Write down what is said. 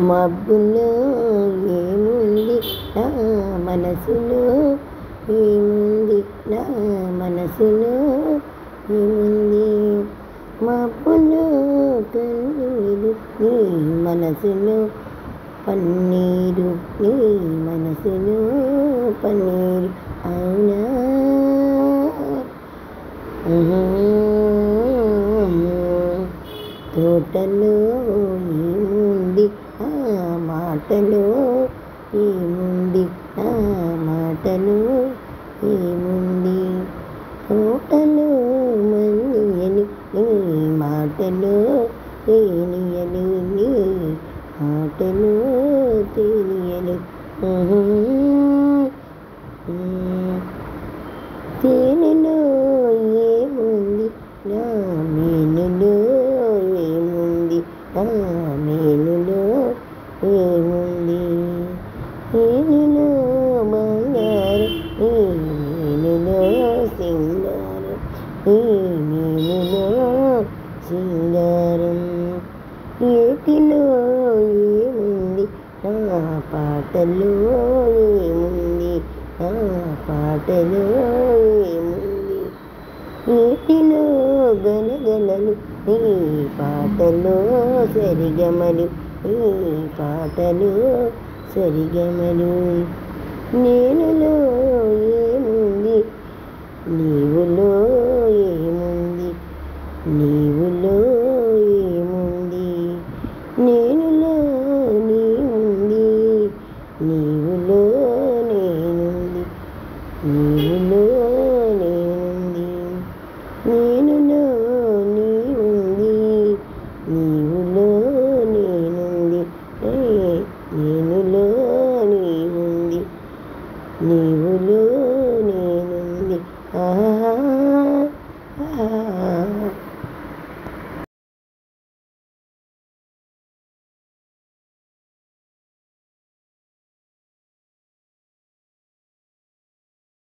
మబ్బులో ఏముంది నా మనసులో ఏముంది నా మనసులో ఏముంది మబ్బులో కన్నీరు నీ మనసులో పన్నీరు నీ మనసులో పన్నీరు అవునా తోటలో ఏముంది ఆ మాటలో ఏముంది ఆ మాటలో ఏముంది తోటలో మల్లియలు నీ మాటలో తేలియలు నీ మాటలో తేలియలు తేనెలో ఏముంది నా మేనులో ఏముంది నా మేనులో ఏముంది మేనులో బంగారం ఈ మేనులో సింగారం ఈ మేనులో సింగారం ఏటిలో ఏముంది నా పాటలో ఏముంది నా పాటలో ఏముంది ఏటిలో గలగలలు నీ పాటలో సరిగమలు నీ పాటలో సరిగమలు నేనులో ఏముంది నీవులో ఏముంది నీవులో ఏముంది నేనులో నీవుంది నీవులో నేనుంది నీవులో నేనుంది నేనులో నీవుంది నీవులో నేనుంది నేనులో నీవుంది నీవులో నేనుంది ఆహా